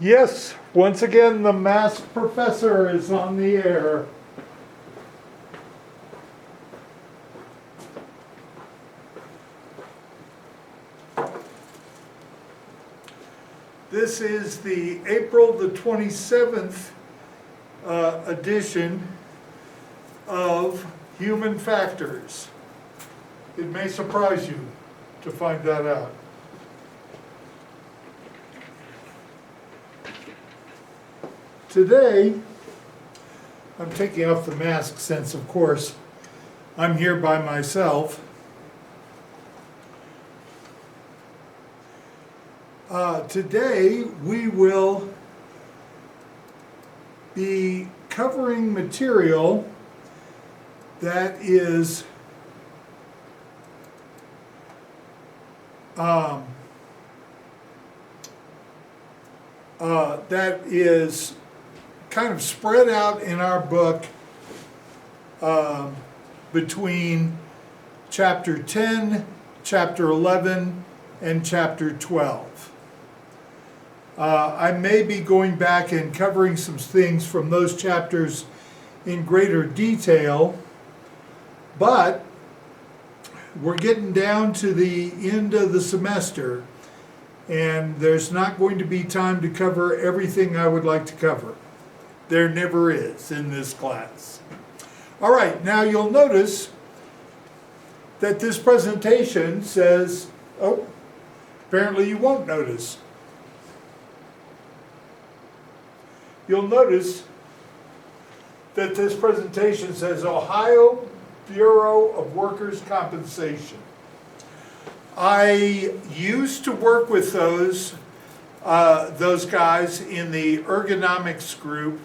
Yes, once again, the masked professor is on the air. This is the April the 27th edition of Human Factors. It may surprise you to find that out. Today, I'm taking off the mask since, of course, I'm here by myself. Today, we will be covering material that is kind of spread out in our book between chapter 10, chapter 11, and chapter 12. I may be going back and covering some things from those chapters in greater detail, but we're getting down to the end of the semester, and there's not going to be time to cover everything I would like to cover. There never is in this class. All right, now you'll notice that this presentation says, oh, apparently you won't notice. You'll notice that this presentation says Ohio Bureau of Workers' Compensation. I used to work with those guys in the Ergonomics group.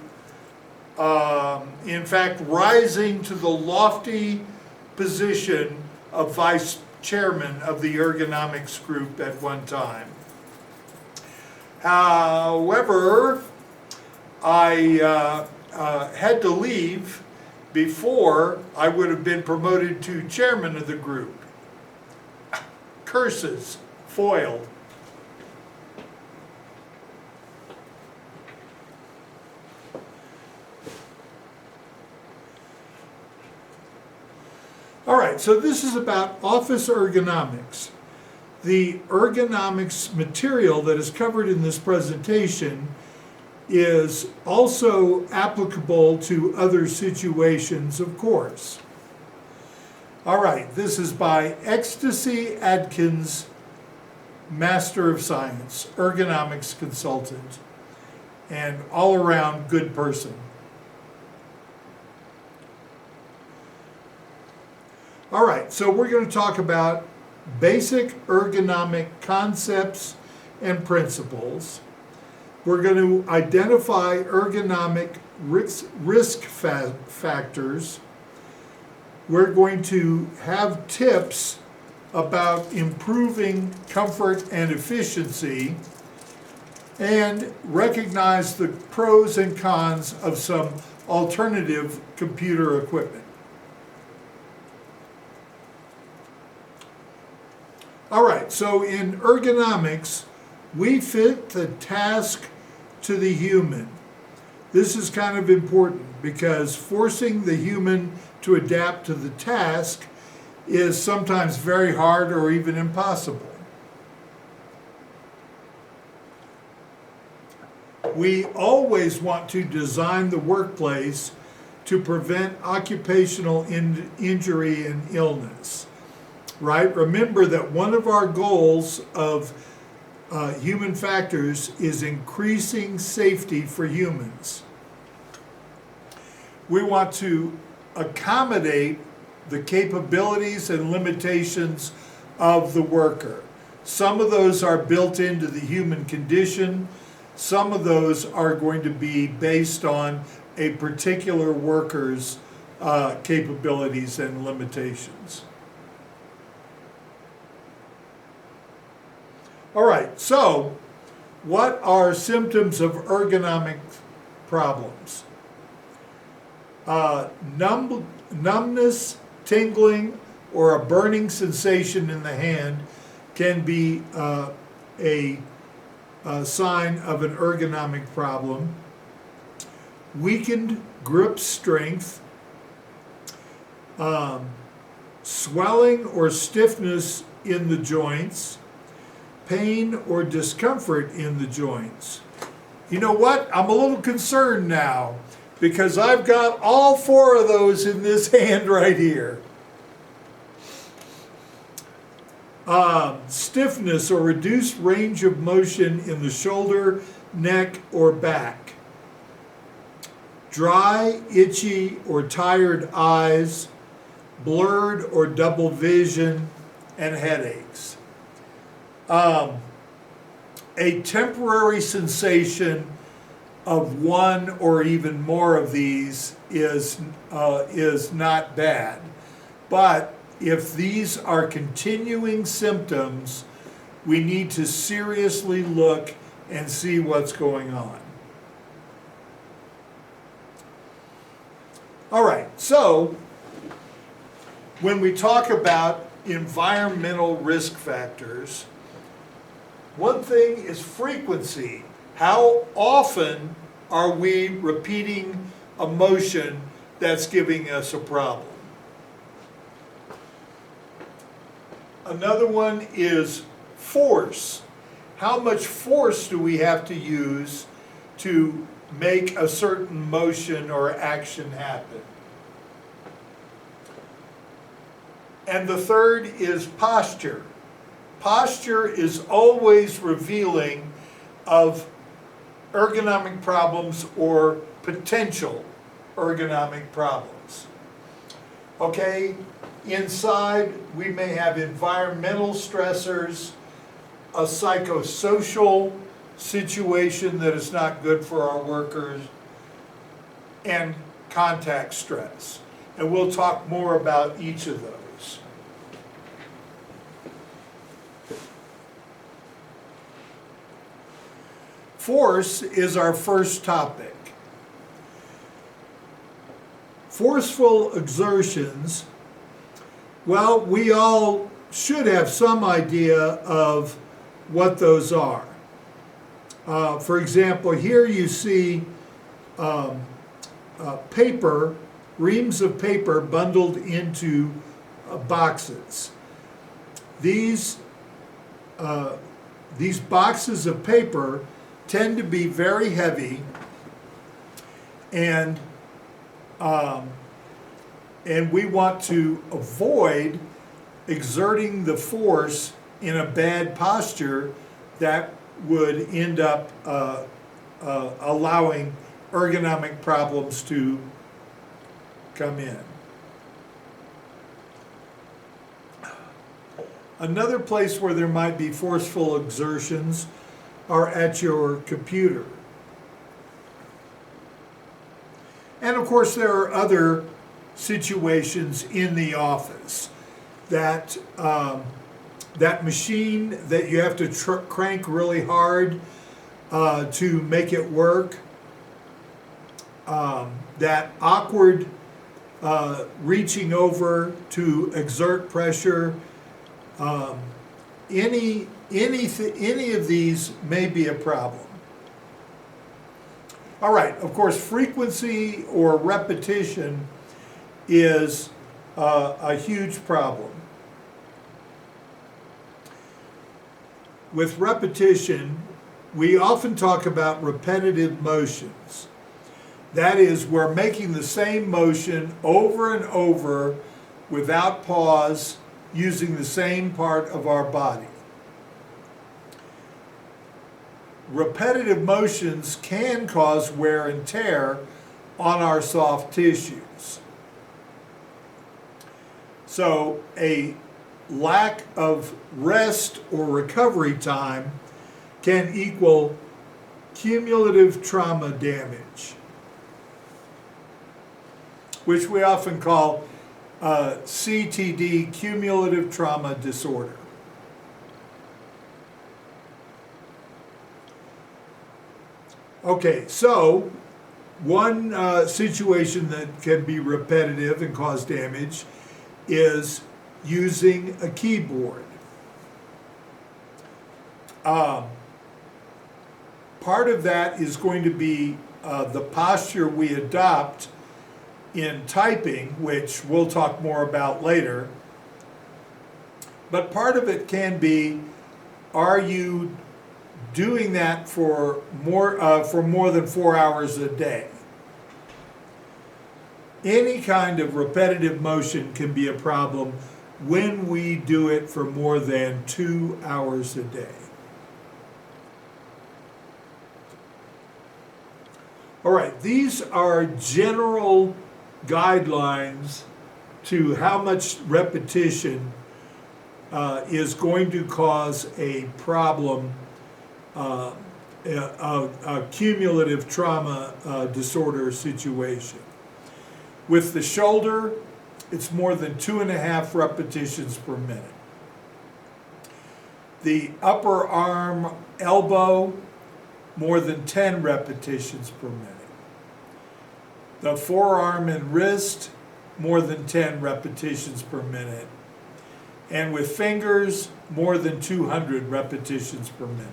In fact, rising to the lofty position of vice chairman of the Ergonomics group at one time. However, I had to leave before I would have been promoted to chairman of the group. Curses, foiled. All right, so this is about office ergonomics. The ergonomics material that is covered in this presentation is also applicable to other situations, of course. All right, this is by Ecstasy Adkins, Master of Science, ergonomics consultant, and all-around good person. All right, so we're going to talk about basic ergonomic concepts and principles. We're going to identify ergonomic risk factors. We're going to have tips about improving comfort and efficiency, and recognize the pros and cons of some alternative computer equipment. All right, so in ergonomics, we fit the task to the human. This is kind of important because forcing the human to adapt to the task is sometimes very hard or even impossible. We always want to design the workplace to prevent occupational injury and illness, right? Remember that one of our goals of human factors is increasing safety for humans. We want to accommodate the capabilities and limitations of the worker. Some of those are built into the human condition. Some of those are going to be based on a particular worker's capabilities and limitations. All right, so what are symptoms of ergonomic problems? Numbness, tingling, or a burning sensation in the hand can be a sign of an ergonomic problem. Weakened grip strength, swelling or stiffness in the joints, pain or discomfort in the joints. You know what? I'm a little concerned now because I've got all 4 of those in this hand right here. Stiffness or reduced range of motion in the shoulder, neck, or back. Dry, itchy, or tired eyes, blurred or double vision, and headaches. A temporary sensation of 1 or even more of these is not bad. But if these are continuing symptoms, we need to seriously look and see what's going on. All right, so when we talk about environmental risk factors, one thing is frequency. How often are we repeating a motion that's giving us a problem? Another one is force. How much force do we have to use to make a certain motion or action happen? And the third is posture. Posture is always revealing of ergonomic problems or potential ergonomic problems. Okay, inside we may have environmental stressors, a psychosocial situation that is not good for our workers, and contact stress. And we'll talk more about each of those. Force is our first topic. Forceful exertions, well, we all should have some idea of what those are. For example, here you see paper, reams of paper bundled into boxes. These boxes of paper tend to be very heavy, and we want to avoid exerting the force in a bad posture that would end up allowing ergonomic problems to come in. Another place where there might be forceful exertions are at your computer. And of course there are other situations in the office that that machine that you have to crank really hard to make it work, that awkward reaching over to exert pressure, any of these may be a problem. All right, of course, frequency or repetition is a huge problem. With repetition, we often talk about repetitive motions. That is, we're making the same motion over and over without pause, using the same part of our body. Repetitive motions can cause wear and tear on our soft tissues. So a lack of rest or recovery time can equal cumulative trauma damage, which we often call CTD, cumulative trauma disorder. Okay, so one situation that can be repetitive and cause damage is using a keyboard. part of that is going to be the posture we adopt in typing, which we'll talk more about later. But part of it can be, are you doing that for more than 4 hours a day? Any kind of repetitive motion can be a problem when we do it for more than 2 hours a day. All right, these are general guidelines to how much repetition is going to cause a problem, a cumulative trauma disorder situation. With the shoulder, it's more than 2.5 repetitions per minute. The upper arm, elbow, more than 10 repetitions per minute. The forearm and wrist, more than 10 repetitions per minute. And with fingers, more than 200 repetitions per minute.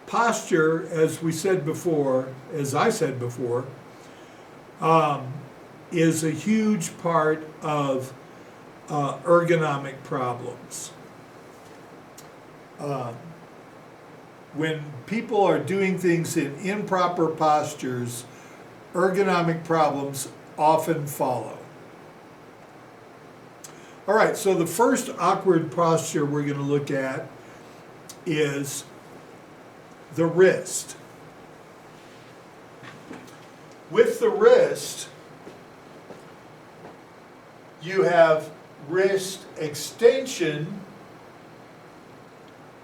Posture, as I said before, is a huge part of ergonomic problems. When people are doing things in improper postures, ergonomic problems often follow. All right, so the first awkward posture we're going to look at is the wrist. With the wrist, you have wrist extension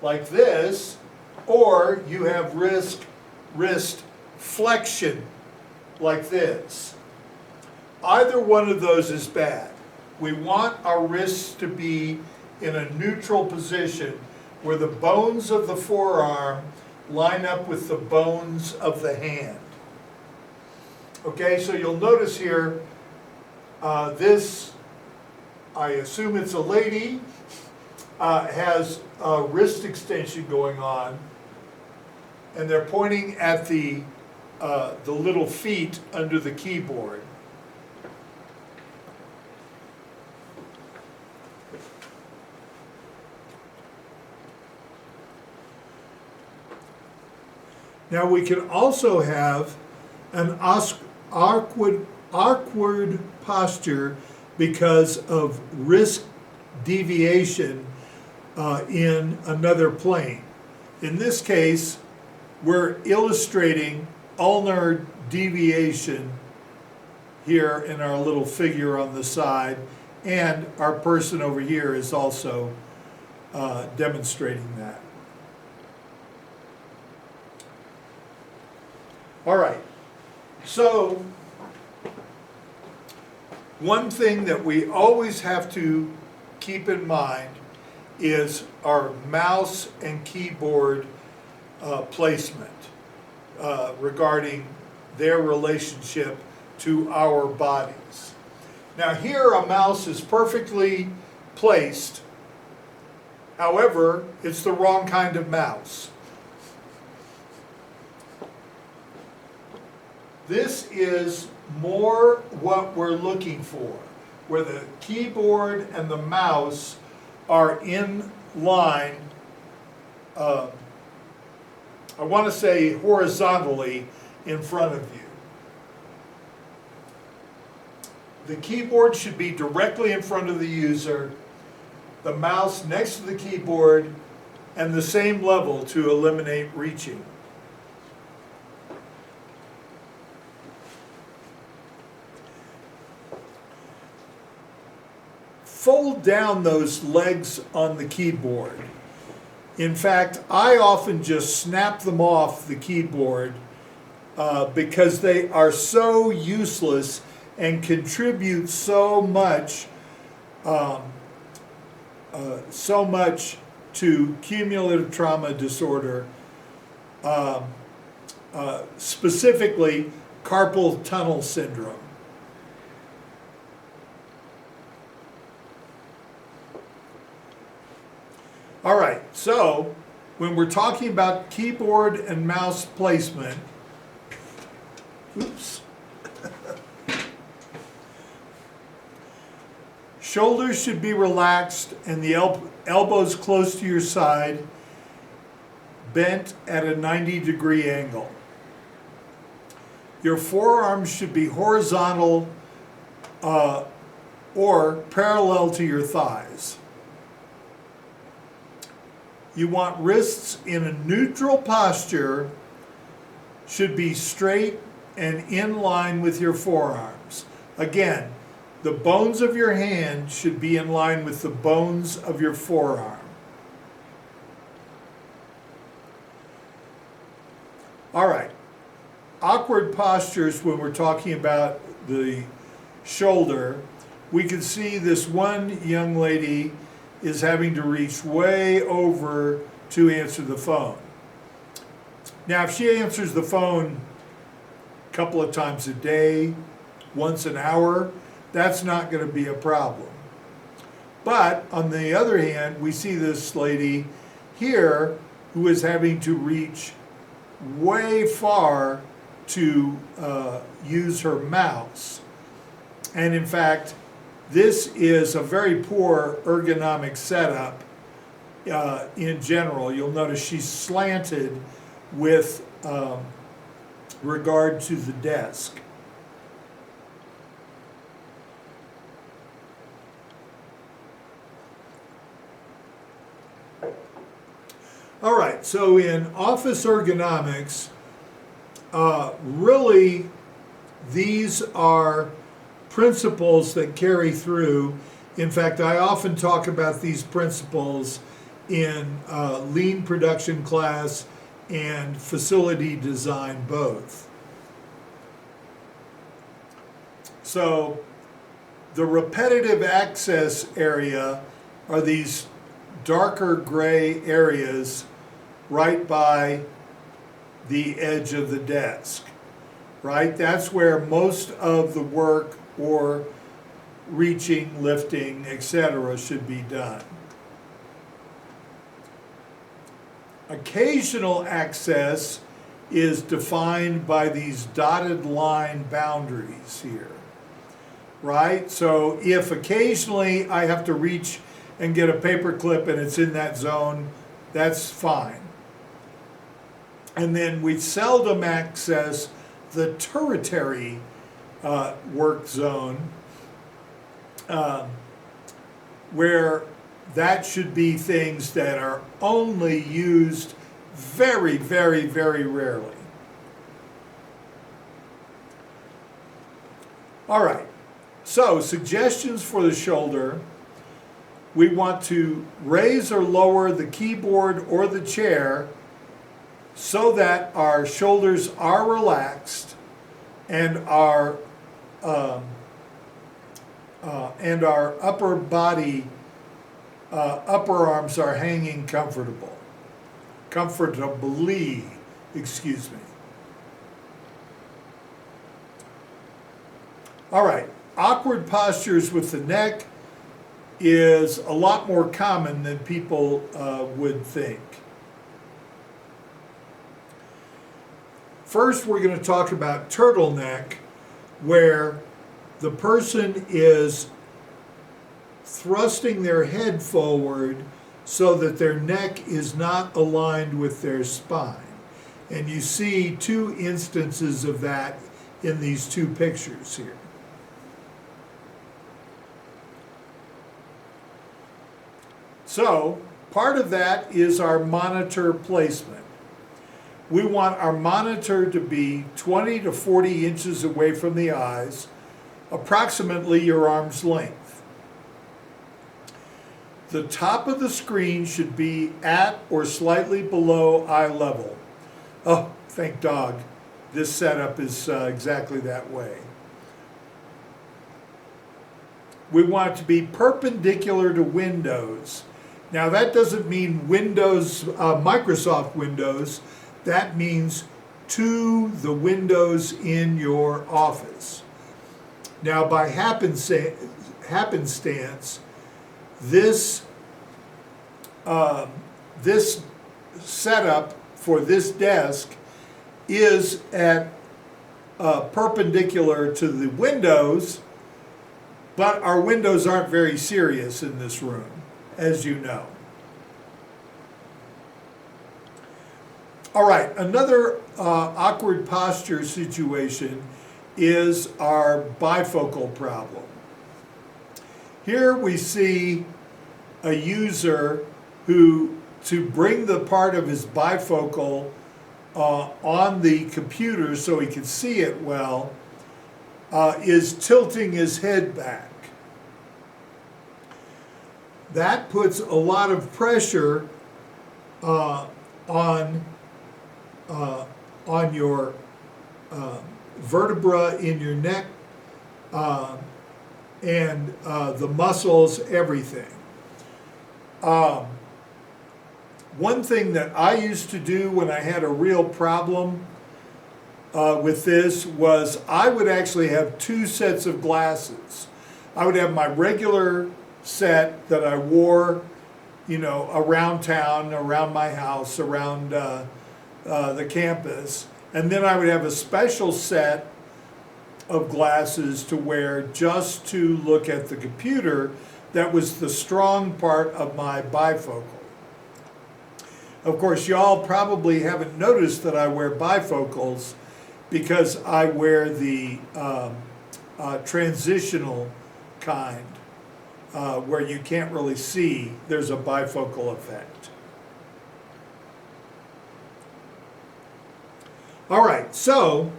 like this, or you have wrist flexion like this. Either one of those is bad. We want our wrists to be in a neutral position where the bones of the forearm line up with the bones of the hand. Okay, so you'll notice here, this, I assume it's a lady, has a wrist extension going on, and they're pointing at the little feet under the keyboard. Now we can also have an awkward posture because of wrist deviation in another plane. In this case, we're illustrating ulnar deviation here in our little figure on the side, and our person over here is also demonstrating that. All right, so one thing that we always have to keep in mind is our mouse and keyboard placement regarding their relationship to our bodies. Now here a mouse is perfectly placed, however, it's the wrong kind of mouse. This is more what we're looking for, where the keyboard and the mouse are in line, I want to say horizontally in front of you. The keyboard should be directly in front of the user, the mouse next to the keyboard, and the same level to eliminate reaching. Fold down those legs on the keyboard. In fact, I often just snap them off the keyboard because they are so useless and contribute so much to cumulative trauma disorder, specifically carpal tunnel syndrome. All right, so when we're talking about keyboard and mouse placement, oops. Shoulders should be relaxed and the elbows close to your side, bent at a 90-degree angle. Your forearms should be horizontal or parallel to your thighs. You want wrists in a neutral posture, should be straight and in line with your forearms. Again, the bones of your hand should be in line with the bones of your forearm. All right, awkward postures when we're talking about the shoulder. We can see this one young lady is having to reach way over to answer the phone. Now, if she answers the phone a couple of times a day, once an hour, that's not going to be a problem. But on the other hand, we see this lady here who is having to reach way far to use her mouse. And in fact, this is a very poor ergonomic setup in general. You'll notice she's slanted with regard to the desk. All right, so in office ergonomics, really these are principles that carry through. In fact, I often talk about these principles in lean production class and facility design both. So the repetitive access area are these darker gray areas right by the edge of the desk, right? That's where most of the work or reaching, lifting, etc. should be done. Occasional access is defined by these dotted line boundaries here, right? So if occasionally I have to reach and get a paper clip and it's in that zone, that's fine. And then we seldom access the tertiary work zone, where that should be things that are only used very, very, very rarely. All right, so suggestions for the shoulder. We want to raise or lower the keyboard or the chair so that our shoulders are relaxed and our upper body, upper arms are hanging comfortably, excuse me. All right, awkward postures with the neck is a lot more common than people would think. First, we're going to talk about turtleneck, where the person is thrusting their head forward so that their neck is not aligned with their spine. And you see two instances of that in these two pictures here. So, part of that is our monitor placement. We want our monitor to be 20 to 40 inches away from the eyes, approximately your arm's length. The top of the screen should be at or slightly below eye level. Oh, thank dog. This setup is exactly that way. We want it to be perpendicular to Windows. Now that doesn't mean Windows, Microsoft Windows. That means to the windows in your office. Now by happenstance, this this setup for this desk is at perpendicular to the windows, but our windows aren't very serious in this room, as you know. All right, another awkward posture situation is our bifocal problem. Here we see a user who, to bring the part of his bifocal on the computer so he can see it well, is tilting his head back. That puts a lot of pressure on your vertebra in your neck and the muscles, everything. One thing that I used to do when I had a real problem with this was I would actually have two sets of glasses. I would have my regular set that I wore, you know, around town, around my house, around the campus, and then I would have a special set of glasses to wear just to look at the computer. That was the strong part of my bifocal. Of course, y'all probably haven't noticed that I wear bifocals because I wear the transitional kind where you can't really see. There's a bifocal effect. All right, so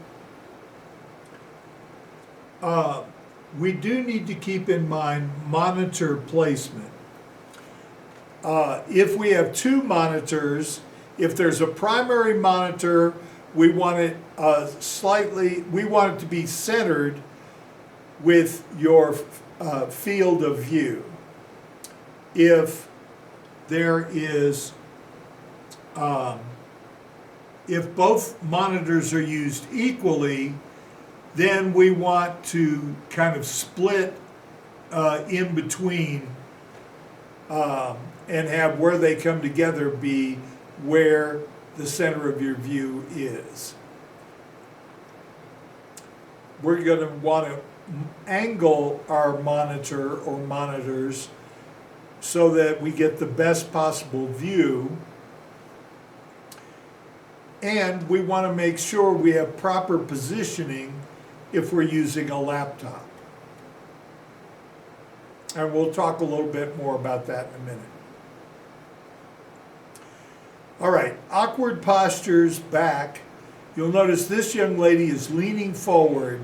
we do need to keep in mind monitor placement. If we have two monitors, if there's a primary monitor, we want it we want it to be centered with your field of view. If there is, if both monitors are used equally, then we want to kind of split in between and have where they come together be where the center of your view is. We're going to want to angle our monitor or monitors so that we get the best possible view. And we want to make sure we have proper positioning if we're using a laptop. And we'll talk a little bit more about that in a minute. All right, awkward postures back. You'll notice this young lady is leaning forward,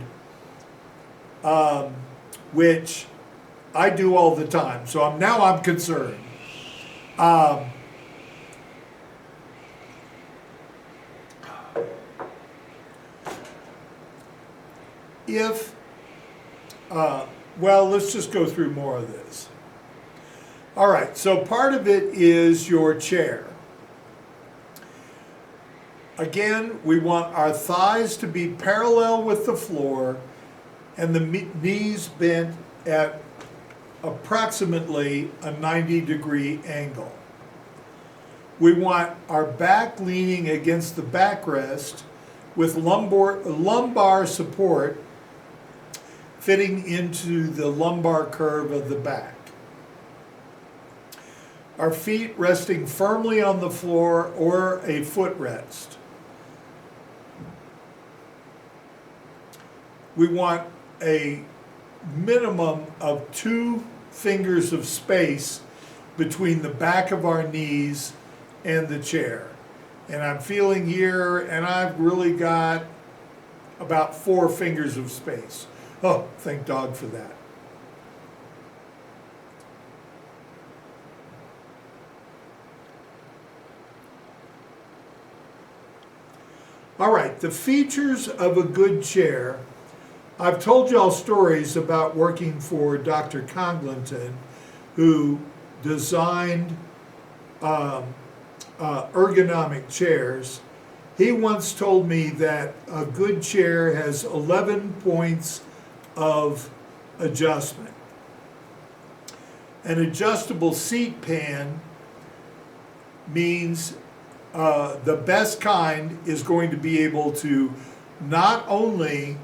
which I do all the time. So now I'm concerned. Well, let's just go through more of this. All right, so part of it is your chair. Again, we want our thighs to be parallel with the floor and the knees bent at approximately a 90-degree angle. We want our back leaning against the backrest with lumbar support fitting into the lumbar curve of the back. Our feet resting firmly on the floor or a footrest. We want a minimum of 2 fingers of space between the back of our knees and the chair. And I'm feeling here, and I've really got about 4 fingers of space. Oh, thank dog for that. All right, the features of a good chair. I've told y'all stories about working for Dr. Congleton, who designed ergonomic chairs. He once told me that a good chair has 11 points of adjustment. An adjustable seat pan means the best kind is going to be able to not only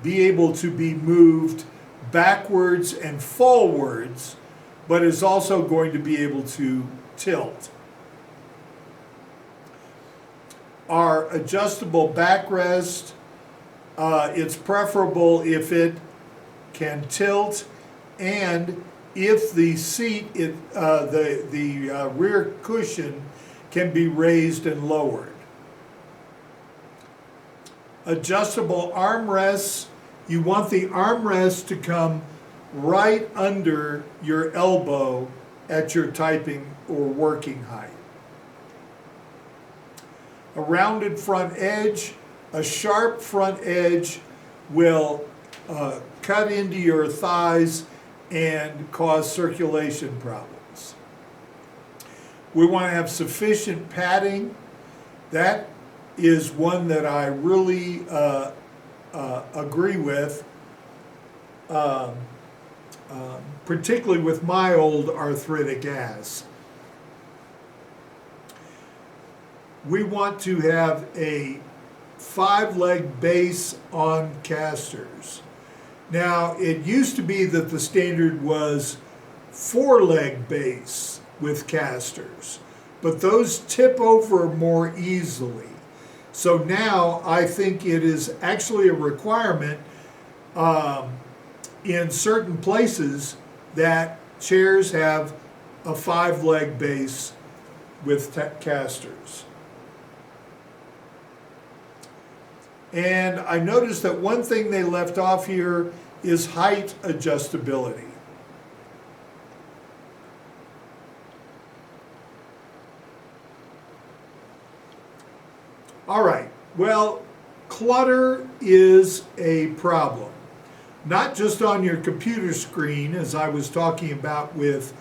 be able to be moved backwards and forwards, but is also going to be able to tilt. Our adjustable backrest, it's preferable if it can tilt, and if the seat, the rear cushion can be raised and lowered. Adjustable armrests, you want the armrest to come right under your elbow at your typing or working height. A rounded front edge, a sharp front edge will cut into your thighs and cause circulation problems. We want to have sufficient padding. That is one that I really agree with, particularly with my old arthritic ass. We want to have a 5-leg base on casters. Now, it used to be that the standard was 4-leg base with casters, but those tip over more easily. So now I think it is actually a requirement in certain places that chairs have a 5-leg base with casters. And I noticed that one thing they left off here is height adjustability. All right, well, clutter is a problem. Not just on your computer screen, as I was talking about with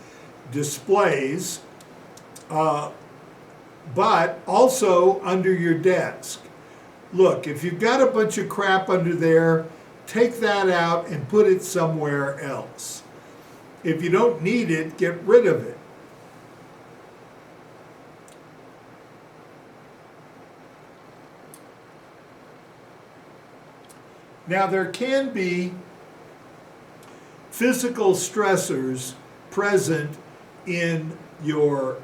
displays, but also under your desk. Look, if you've got a bunch of crap under there, take that out and put it somewhere else. If you don't need it, get rid of it. Now, there can be physical stressors present in your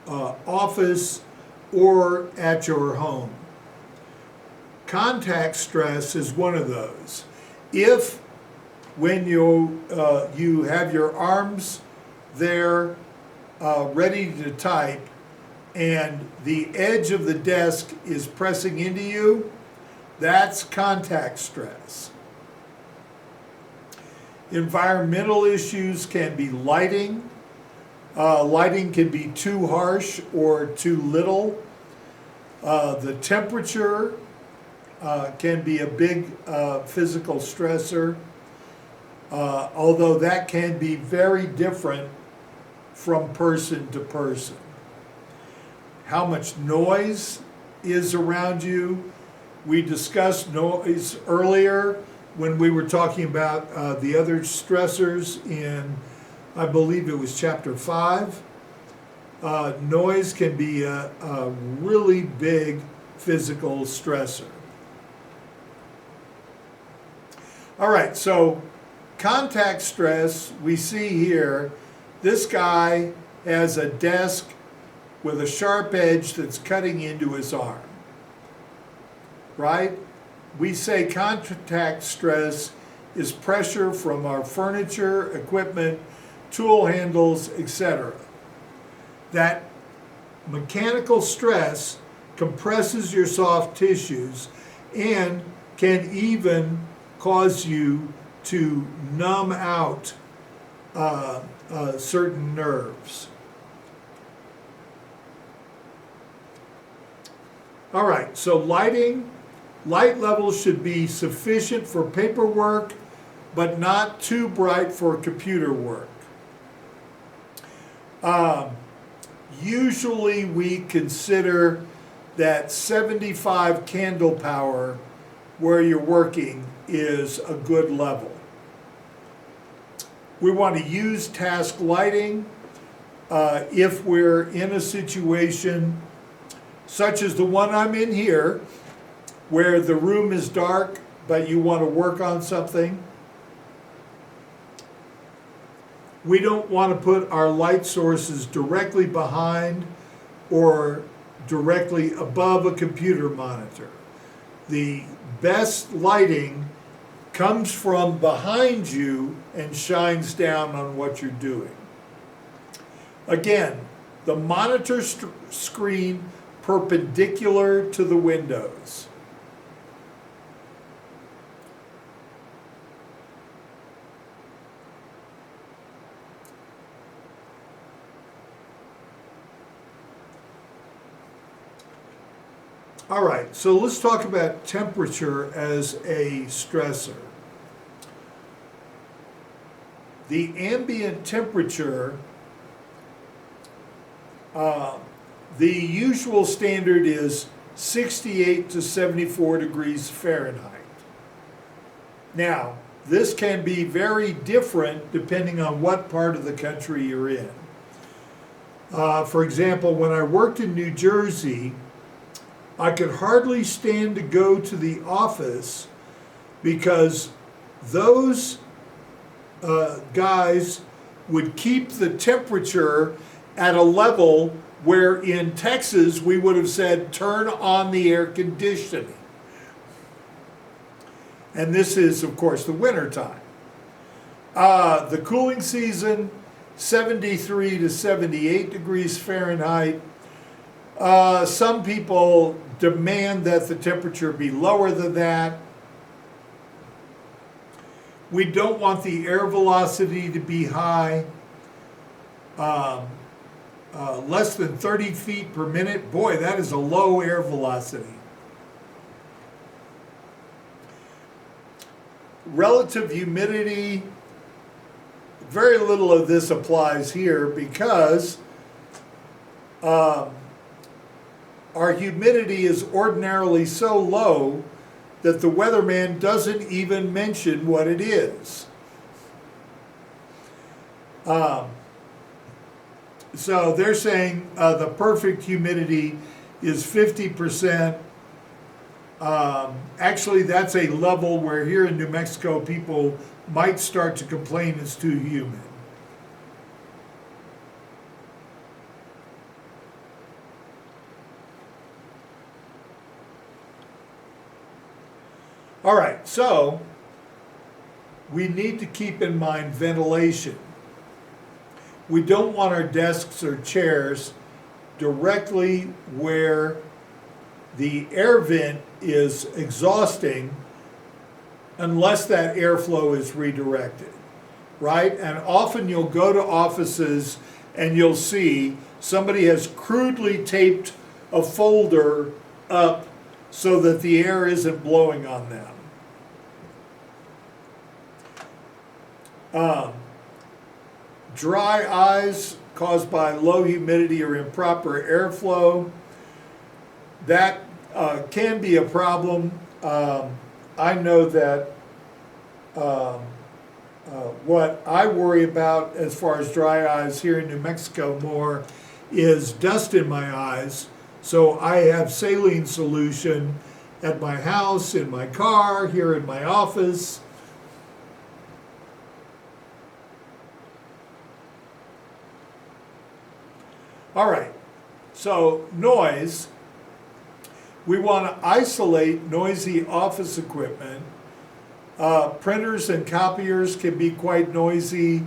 office or at your home. Contact stress is one of those. If when you have your arms there ready to type and the edge of the desk is pressing into you, that's contact stress. Environmental issues can be lighting. Lighting can be too harsh or too little. The temperature can be a big physical stressor, although that can be very different from person to person. How much noise is around you. We discussed noise earlier when we were talking about the other stressors in, I believe it was chapter 5. Noise can be a really big physical stressor. All right, so contact stress, we see here, this guy has a desk with a sharp edge that's cutting into his arm, right? We say contact stress is pressure from our furniture, equipment, tool handles, etc. That mechanical stress compresses your soft tissues and can even cause you to numb out certain nerves. All right, so light levels should be sufficient for paperwork, but not too bright for computer work. Usually we consider that 75 candle power where you're working is a good level. We want to use task lighting. if we're in a situation such as the one I'm in here, where the room is dark, but you want to work on something. We don't want to put our light sources directly behind or directly above a computer monitor. The best lighting comes from behind you and shines down on what you're doing. Again, the monitor screen perpendicular to the windows. All right, so let's talk about temperature as a stressor. The ambient temperature, the usual standard is 68 to 74 degrees Fahrenheit. Now, this can be very different depending on what part of the country you're in. For example, when I worked in New Jersey, I could hardly stand to go to the office because those guys would keep the temperature at a level where in Texas we would have said, turn on the air conditioning. And this is, of course, the winter time. The cooling season, 73 to 78 degrees Fahrenheit. Some people demand that the temperature be lower than that. We don't want the air velocity to be high. Less than 30 feet per minute. Boy, that is a low air velocity. Relative humidity, very little of this applies here because our humidity is ordinarily so low that the weatherman doesn't even mention what it is. So they're saying the perfect humidity is 50%. Actually, that's a level where here in New Mexico people might start to complain it's too humid. All right, so we need to keep in mind ventilation. We don't want our desks or chairs directly where the air vent is exhausting unless that airflow is redirected, right? And often you'll go to offices and you'll see somebody has crudely taped a folder up so that the air isn't blowing on them. Dry eyes caused by low humidity or improper airflow, that can be a problem. I know that what I worry about as far as dry eyes here in New Mexico more is dust in my eyes. So I have saline solution at my house, in my car, here in my office. All right, so noise. We want to isolate noisy office equipment. Printers and copiers can be quite noisy.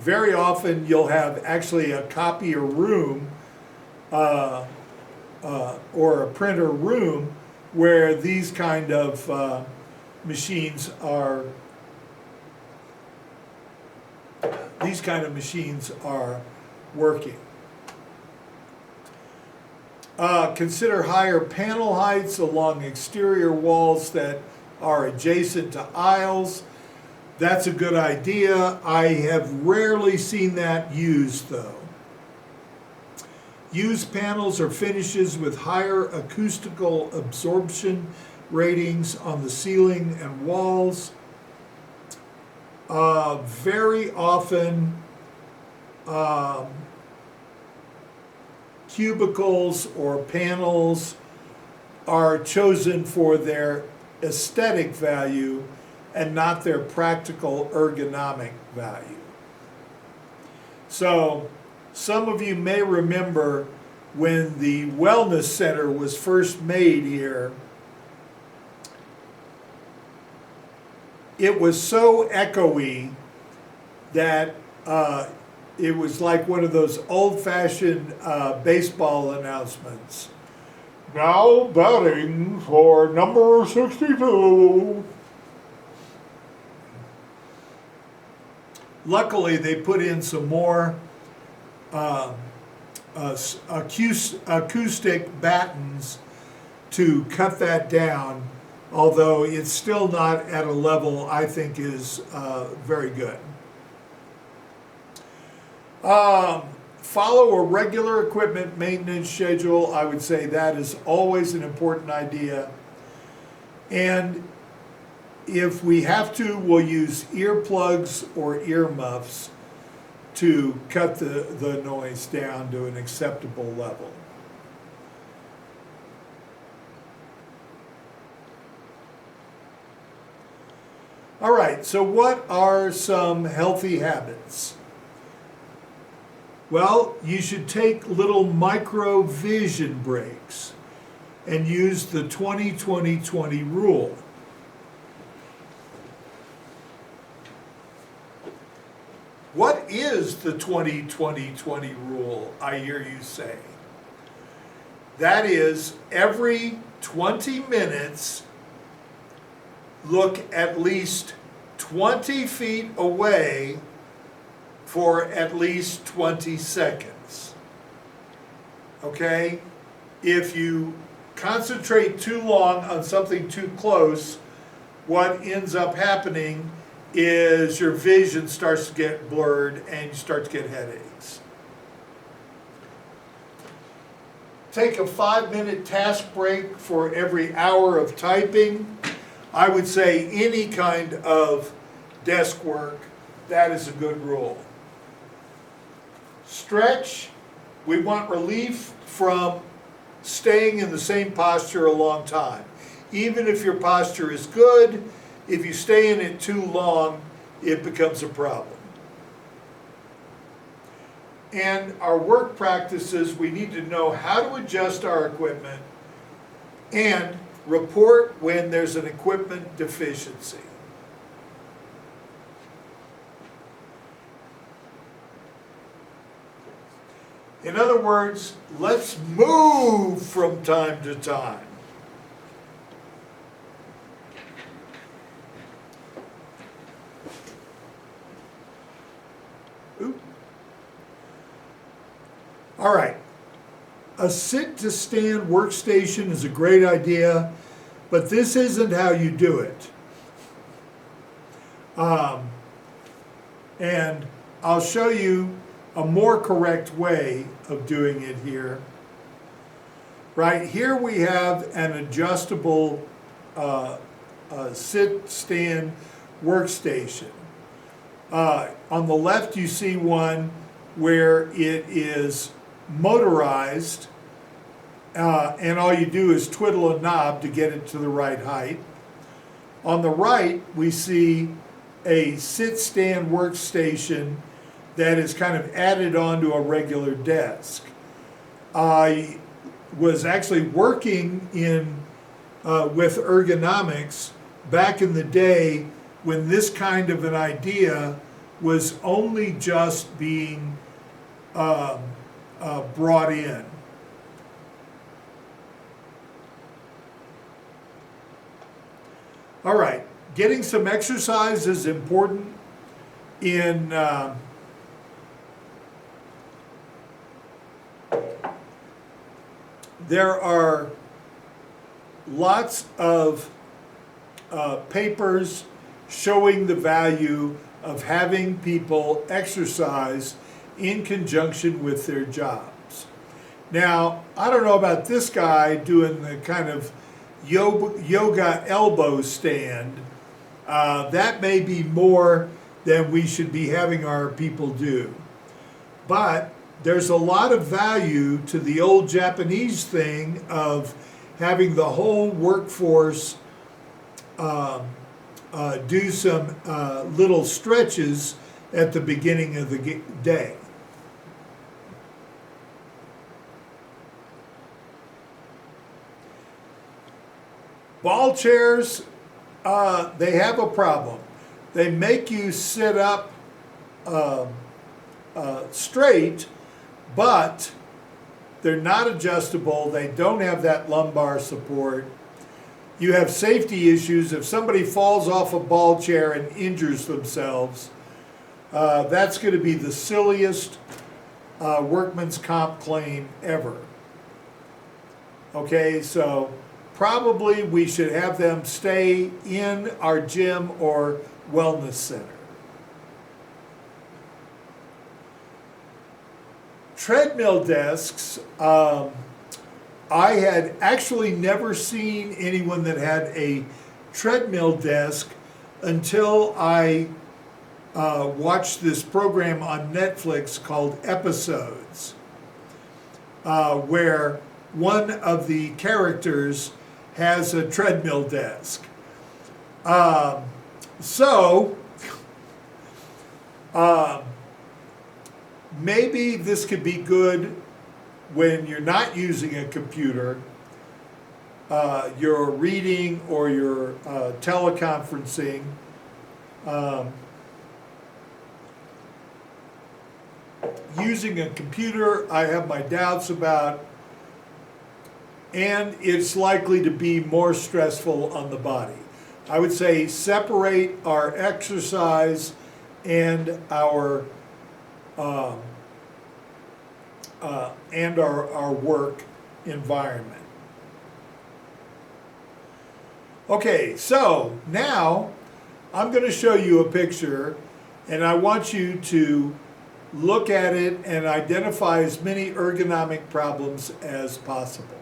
Very often you'll have actually a copier room or a printer room where these kind of machines are working. Consider higher panel heights along exterior walls that are adjacent to aisles. That's a good idea. I have rarely seen that used though. Use panels or finishes with higher acoustical absorption ratings on the ceiling and walls. Very often um, cubicles or panels are chosen for their aesthetic value and not their practical ergonomic value. So some of you may remember when the Wellness Center was first made here, it was so echoey that it was like one of those old-fashioned baseball announcements. Now batting for number 62. Luckily, they put in some more acoustic battens to cut that down, although it's still not at a level I think is very good. Follow a regular equipment maintenance schedule. I would say that is always an important idea. And if we have to, we'll use earplugs or earmuffs to cut the noise down to an acceptable level. All right, so what are some healthy habits? Well, you should take little micro vision breaks and use the 20-20-20 rule. What is the 20-20-20 rule, I hear you say? That is, every 20 minutes, look at least 20 feet away for at least 20 seconds. Okay? If you concentrate too long on something too close, what ends up happening is your vision starts to get blurred and you start to get headaches. Take a 5-minute task break for every hour of typing. I would say any kind of desk work, that is a good rule. Stretch, we want relief from staying in the same posture a long time. Even if your posture is good, if you stay in it too long, it becomes a problem. And our work practices, we need to know how to adjust our equipment and report when there's an equipment deficiency. In other words, let's move from time to time. All right, a sit-to-stand workstation is a great idea, but this isn't how you do it. And I'll show you a more correct way of doing it here. Right here we have an adjustable sit-stand workstation. On the left you see one where it is motorized, and all you do is twiddle a knob to get it to the right height. On the right, we see a sit-stand workstation that is kind of added onto a regular desk. I was actually working with Ergonomics back in the day when this kind of an idea was only just being brought in. All right, getting some exercise is important in there are lots of papers showing the value of having people exercise in conjunction with their jobs. Now, I don't know about this guy doing the kind of yoga elbow stand. That may be more than we should be having our people do. But there's a lot of value to the old Japanese thing of having the whole workforce do some little stretches at the beginning of the day. Ball chairs, they have a problem. They make you sit up straight, but they're not adjustable. They don't have that lumbar support. You have safety issues. If somebody falls off a ball chair and injures themselves, that's going to be the silliest workman's comp claim ever. Okay, so probably we should have them stay in our gym or wellness center. Treadmill desks, I had actually never seen anyone that had a treadmill desk until I watched this program on Netflix called Episodes, where one of the characters has a treadmill desk. Maybe this could be good when you're not using a computer, you're reading or you're teleconferencing. Using a computer, I have my doubts about, and it's likely to be more stressful on the body. I would say separate our exercise and our work environment. Okay, so now I'm going to show you a picture, and I want you to look at it and identify as many ergonomic problems as possible.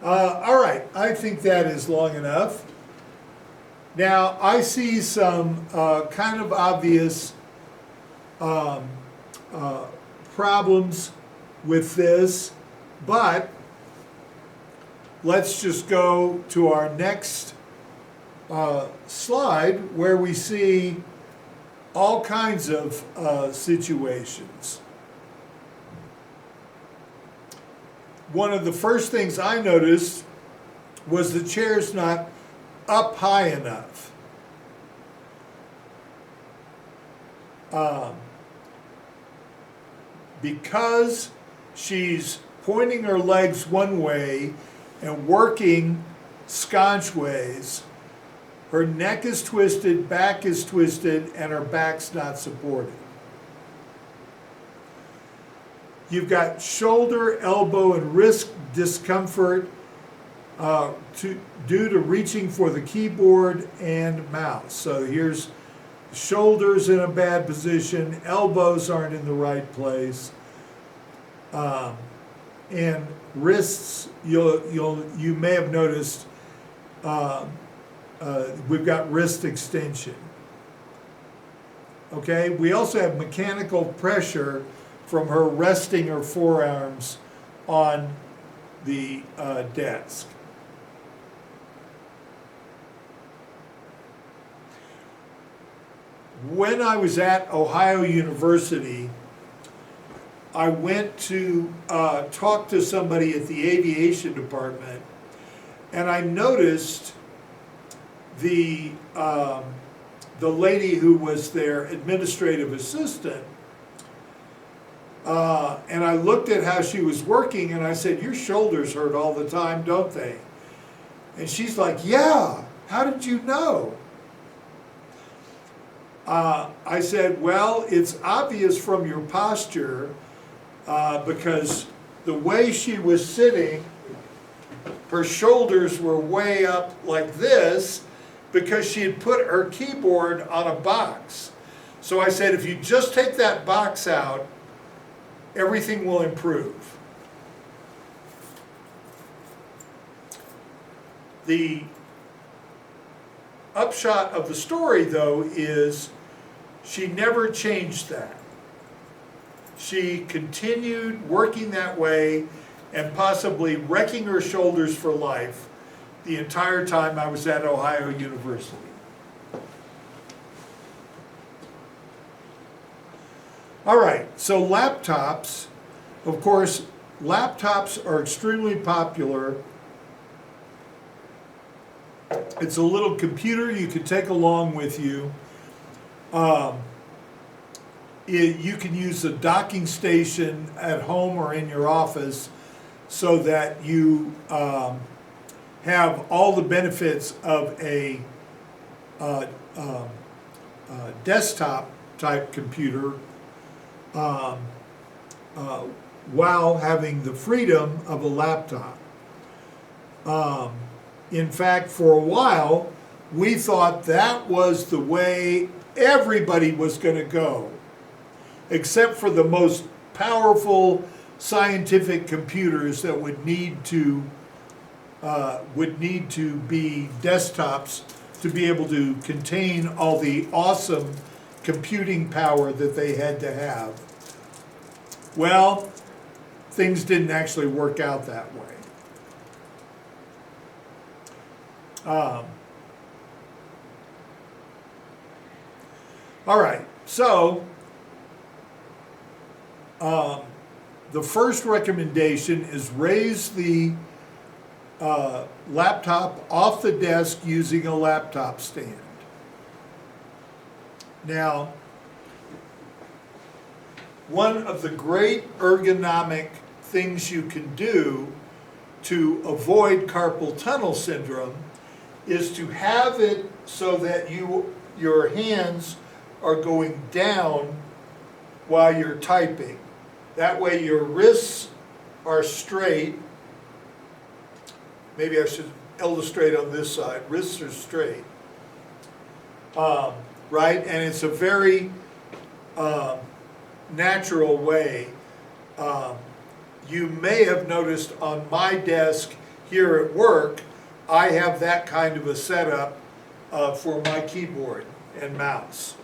All right, I think that is long enough. Now, I see some kind of obvious problems with this, but let's just go to our next slide where we see all kinds of situations. One of the first things I noticed was the chair's not up high enough. Because she's pointing her legs one way and working sconchways, her neck is twisted, back is twisted, and her back's not supported. You've got shoulder, elbow, and wrist discomfort due to reaching for the keyboard and mouse. So here's shoulders in a bad position, elbows aren't in the right place, and wrists. You may have noticed we've got wrist extension. Okay, we also have mechanical pressure from her resting her forearms on the desk. When I was at Ohio University, I went to talk to somebody at the aviation department, and I noticed the lady who was their administrative assistant. And I looked at how she was working, and I said, "Your shoulders hurt all the time, don't they?" And she's like, "Yeah, how did you know?" I said, "Well, it's obvious from your posture because the way she was sitting, her shoulders were way up like this because she had put her keyboard on a box. So I said, if you just take that box out, everything will improve. The upshot of the story, though, is she never changed that. She continued working that way and possibly wrecking her shoulders for life the entire time I was at Ohio University. All right, so laptops, of course, laptops are extremely popular. It's a little computer you can take along with you. You can use a docking station at home or in your office so that you have all the benefits of a desktop type computer while having the freedom of a laptop. In fact, for a while, we thought that was the way everybody was going to go, except for the most powerful scientific computers that would need to be desktops to be able to contain all the awesome computing power that they had to have. Well, things didn't actually work out that way. All right, so the first recommendation is raise the laptop off the desk using a laptop stand. Now, one of the great ergonomic things you can do to avoid carpal tunnel syndrome is to have it so that your hands are going down while you're typing. That way your wrists are straight. Maybe I should illustrate on this side. Wrists are straight. Right? And it's a very natural way. You may have noticed on my desk here at work, I have that kind of a setup for my keyboard and mouse.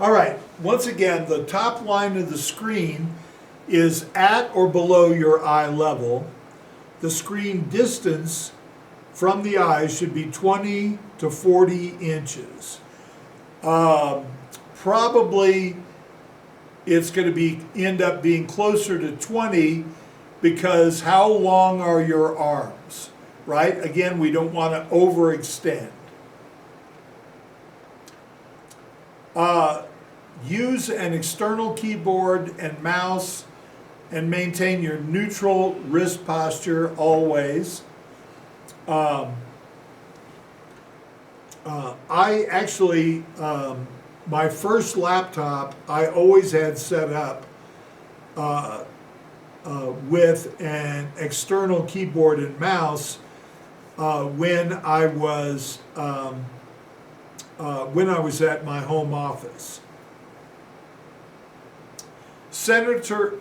All right, once again, the top line of the screen is at or below your eye level. The screen distance from the eye should be 20 to 40 inches. Probably it's going to end up being closer to 20 because how long are your arms, right? Again, we don't want to overextend. Use an external keyboard and mouse and maintain your neutral wrist posture always. I actually, my first laptop, I always had set up with an external keyboard and mouse when I was at my home office. Center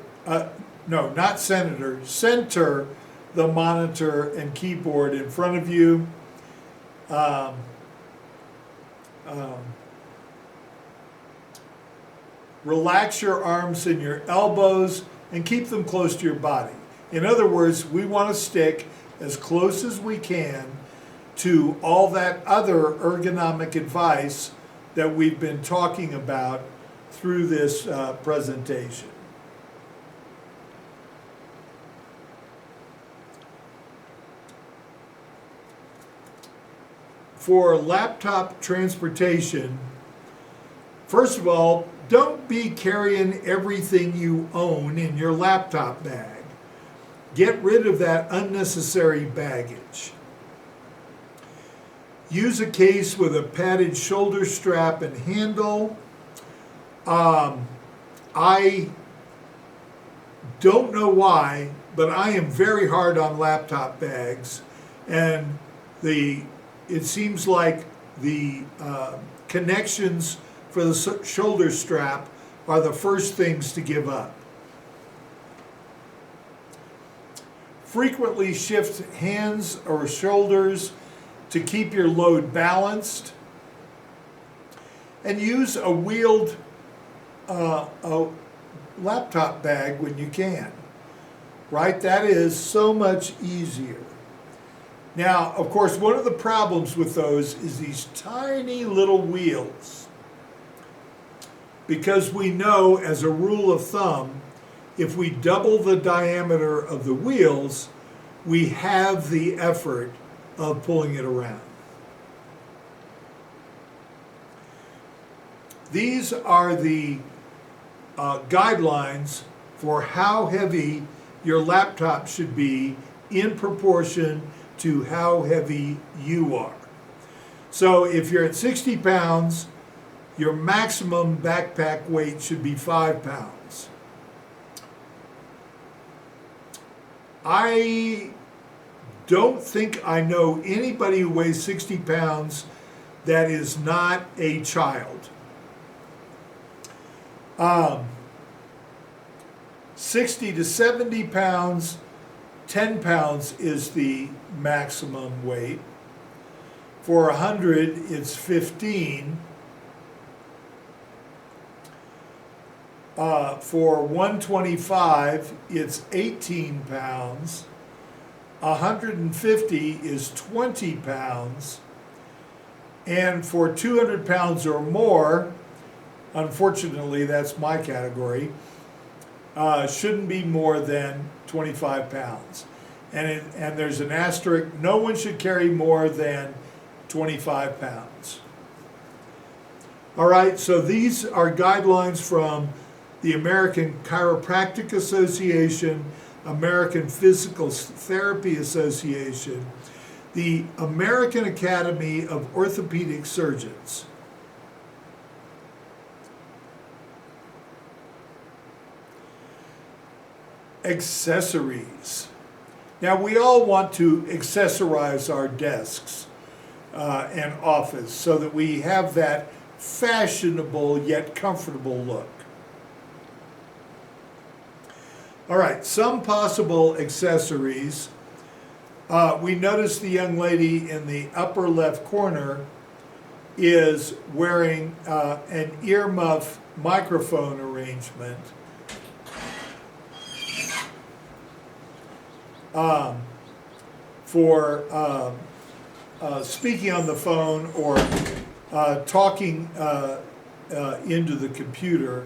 the monitor and keyboard in front of you. Relax your arms and your elbows and keep them close to your body. In other words, we want to stick as close as we can to all that other ergonomic advice that we've been talking about through this presentation. For laptop transportation, first of all, don't be carrying everything you own in your laptop bag. Get rid of that unnecessary baggage. Use a case with a padded shoulder strap and handle. I don't know why, but I am very hard on laptop bags, and it seems like the connections for the shoulder strap are the first things to give up. Frequently shift hands or shoulders to keep your load balanced, and use a wheeled a laptop bag when you can, right? That is so much easier. Now, of course, one of the problems with those is these tiny little wheels, because we know, as a rule of thumb, if we double the diameter of the wheels, we have the effort of pulling it around. These are the guidelines for how heavy your laptop should be in proportion to how heavy you are. So if you're at 60 pounds, your maximum backpack weight should be 5 pounds. I don't think I know anybody who weighs 60 pounds that is not a child. 60 to 70 pounds, 10 pounds is the maximum weight. For 100, it's 15. For 125, it's 18 pounds. 150 is 20 pounds. And for 200 pounds or more, unfortunately, that's my category, shouldn't be more than 25 pounds. And there's an asterisk, no one should carry more than 25 pounds. All right, so these are guidelines from the American Chiropractic Association, American Physical Therapy Association, the American Academy of Orthopedic Surgeons. Accessories. Now, we all want to accessorize our desks and office so that we have that fashionable yet comfortable look. All right, some possible accessories. We notice the young lady in the upper left corner is wearing an earmuff microphone arrangement. For speaking on the phone or talking into the computer.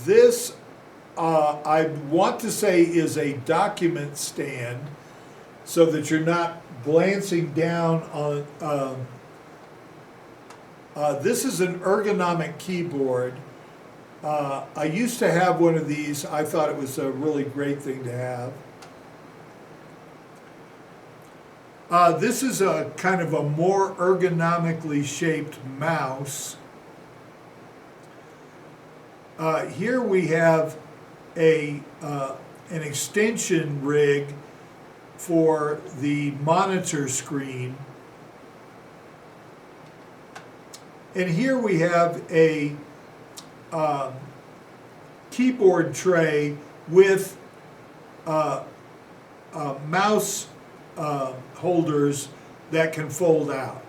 This, I want to say, is a document stand so that you're not glancing down on, this is an ergonomic keyboard. I used to have one of these. I thought it was a really great thing to have. This is a kind of a more ergonomically shaped mouse. Here we have an extension rig for the monitor screen. And here we have a keyboard tray with mouse holders that can fold out.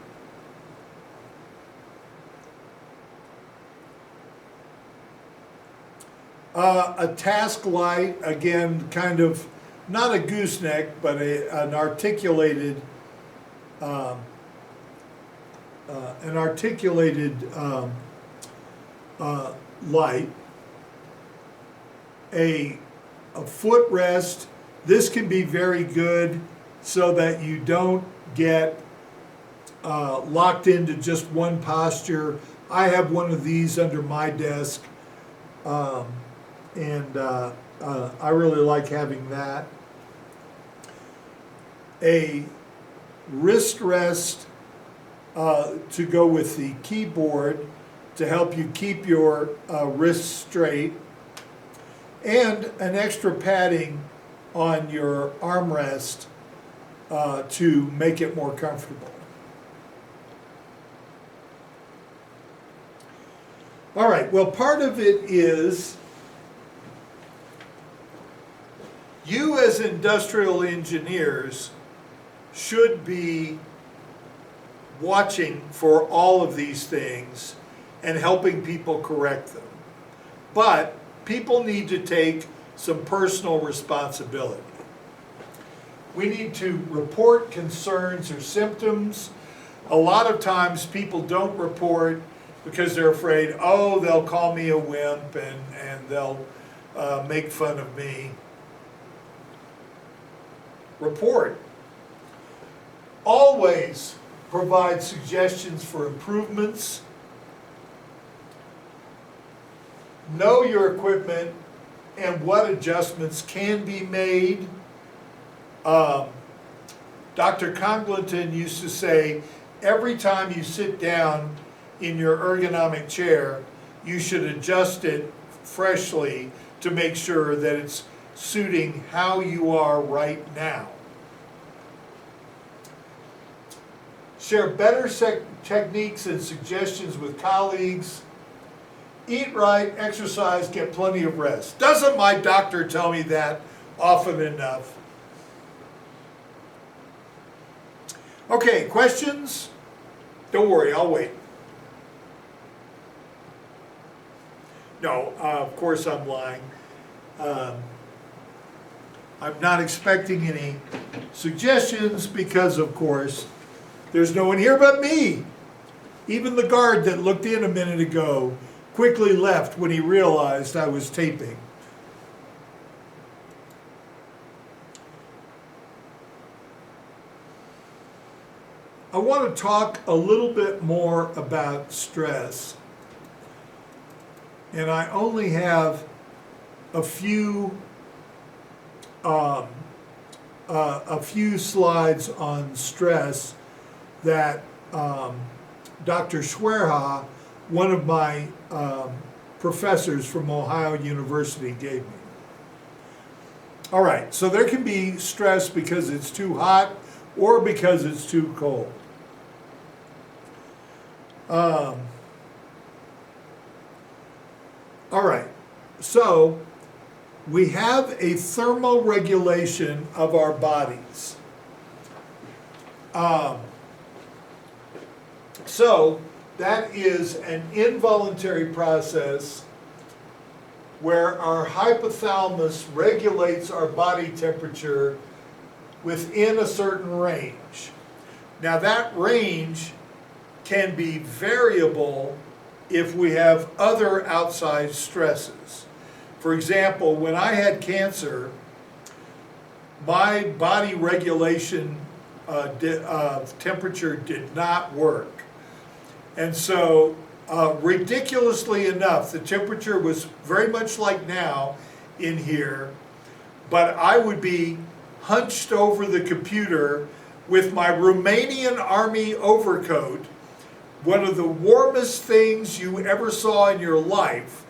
A task light, again, kind of not a gooseneck, but an articulated light. A footrest. This can be very good so that you don't get locked into just one posture. I have one of these under my desk, and I really like having that. A wrist rest to go with the keyboard to help you keep your wrists straight, and an extra padding on your armrest to make it more comfortable. All right, well, part of it is you as industrial engineers should be watching for all of these things and helping people correct them. But people need to take some personal responsibility. We need to report concerns or symptoms. A lot of times people don't report because they're afraid, oh, they'll call me a wimp and they'll make fun of me. Report. Always provide suggestions for improvements. Know your equipment and what adjustments can be made. Dr. Congleton used to say, every time you sit down in your ergonomic chair, you should adjust it freshly to make sure that it's suiting how you are right now. Share better techniques and suggestions with colleagues. Eat right, exercise, get plenty of rest. Doesn't my doctor tell me that often enough? Okay, questions? Don't worry, I'll wait. No, of course I'm lying. I'm not expecting any suggestions because, of course, there's no one here but me. Even the guard that looked in a minute ago quickly left when he realized I was taping. I want to talk a little bit more about stress. And I only have a few slides on stress that Dr. Schwerha, one of my professors from Ohio University, gave me. All right, so there can be stress because it's too hot or because it's too cold. All right, so we have a thermoregulation of our bodies. So that is an involuntary process where our hypothalamus regulates our body temperature within a certain range. Now that range can be variable if we have other outside stresses. For example, when I had cancer, my body regulation temperature did not work. And so, ridiculously enough, the temperature was very much like now in here, but I would be hunched over the computer with my Romanian army overcoat, one of the warmest things you ever saw in your life,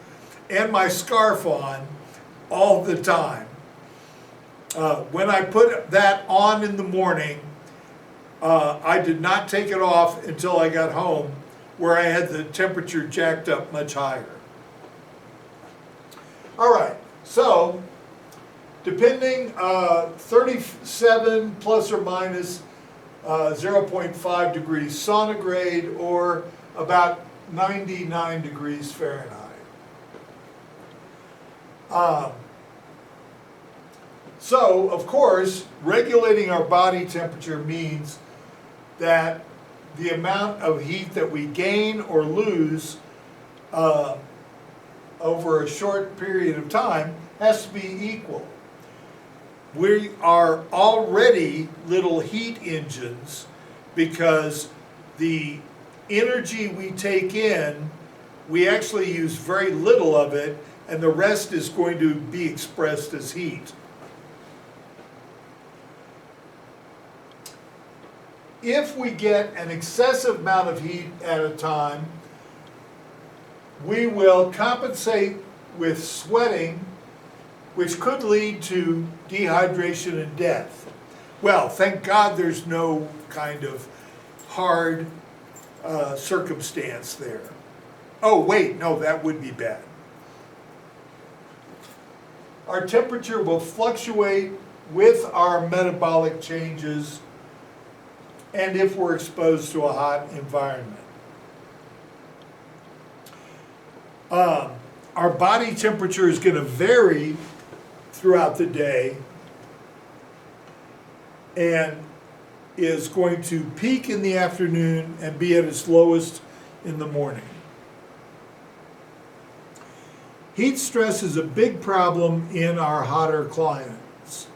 and my scarf on all the time. When I put that on in the morning, I did not take it off until I got home, where I had the temperature jacked up much higher. All right, so depending, 37 plus or minus 0.5 degrees centigrade, or about 99 degrees Fahrenheit. So, of course, regulating our body temperature means that the amount of heat that we gain or lose over a short period of time has to be equal. We are already little heat engines because the energy we take in, we actually use very little of it, and the rest is going to be expressed as heat. if we get an excessive amount of heat at a time, we will compensate with sweating, which could lead to dehydration and death. Well, thank God there's no kind of hard circumstance there. Oh, wait, no, that would be bad. Our temperature will fluctuate with our metabolic changes and if we're exposed to a hot environment. Our body temperature is going to vary throughout the day and is going to peak in the afternoon and be at its lowest in the morning. Heat stress is a big problem in our hotter climates.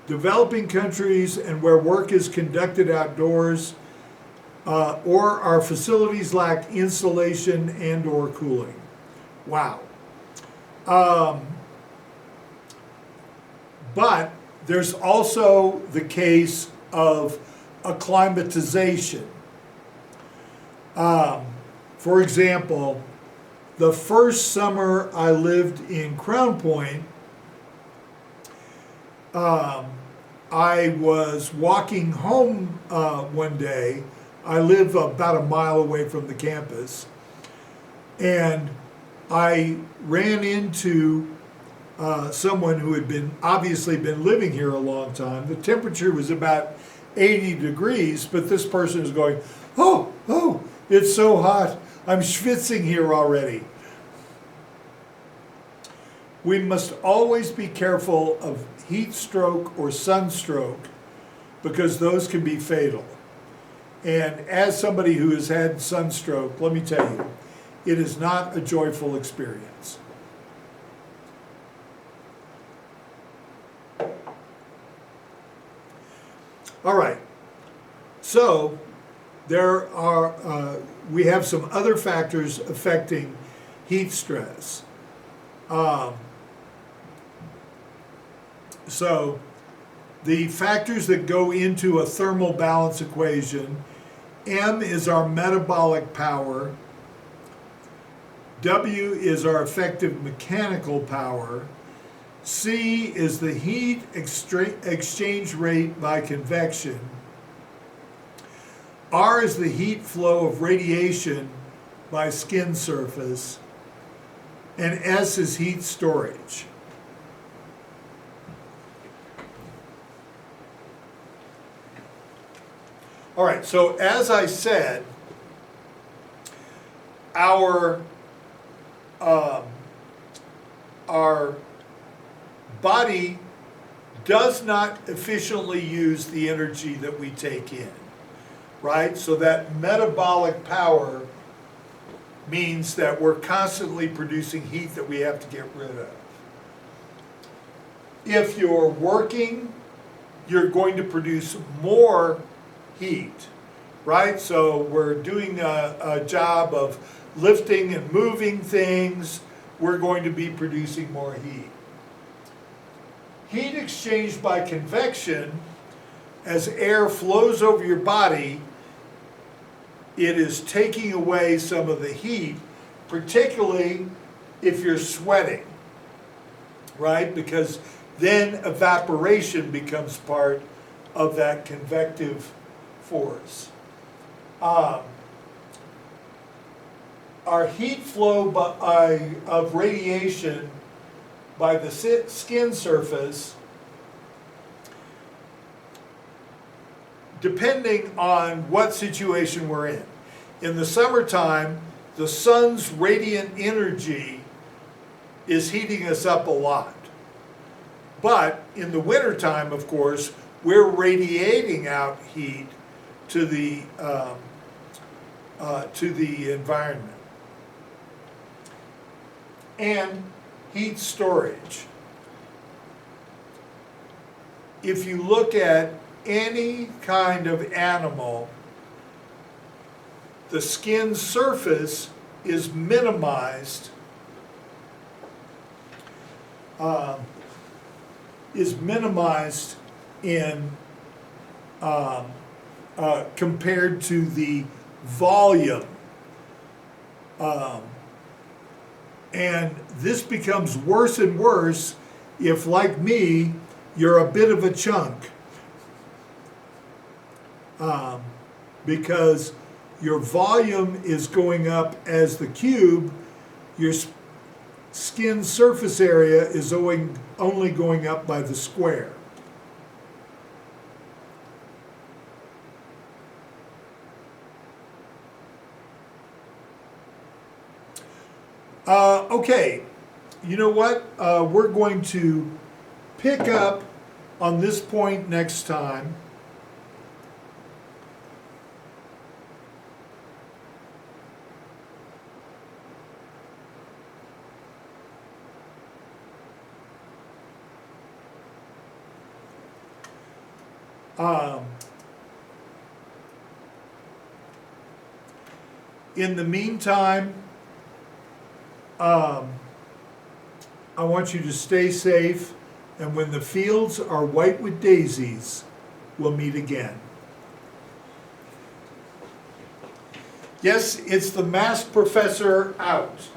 Developing countries and where work is conducted outdoors or our facilities lack insulation and or cooling. Wow. But there's also the case of acclimatization. For example, the first summer I lived in Crown Point, I was walking home one day. I live about a mile away from the campus, and I ran into someone who had obviously been living here a long time. The temperature was about 80 degrees, but this person is going, oh, it's so hot. I'm schwitzing here already. We must always be careful of heat stroke or sunstroke because those can be fatal. And as somebody who has had sunstroke, let me tell you, it is not a joyful experience. All right, so we have some other factors affecting heat stress. So the factors that go into a thermal balance equation, M is our metabolic power, W is our effective mechanical power, C is the heat exchange rate by convection, R is the heat flow of radiation by skin surface, and S is heat storage. All right, so as I said, our body does not efficiently use the energy that we take in, right? So that metabolic power means that we're constantly producing heat that we have to get rid of. If you're working, you're going to produce more heat, right? So we're doing a job of lifting and moving things, we're going to be producing more heat. Heat exchanged by convection, as air flows over your body, it is taking away some of the heat, particularly if you're sweating, right? Because then evaporation becomes part of that convective force. Our heat flow of radiation by the skin surface, depending on what situation we're in. In the summertime, the sun's radiant energy is heating us up a lot. But in the wintertime, of course, we're radiating out heat to the environment. And heat storage. If you look at any kind of animal, the skin surface is minimized in compared to the volume. And this becomes worse and worse if, like me, you're a bit of a chunk. Because your volume is going up as the cube, your skin surface area is only going up by the square. Okay, you know what? We're going to pick up on this point next time. In the meantime, I want you to stay safe, and when the fields are white with daisies, we'll meet again. Yes, it's the Masked Professor out.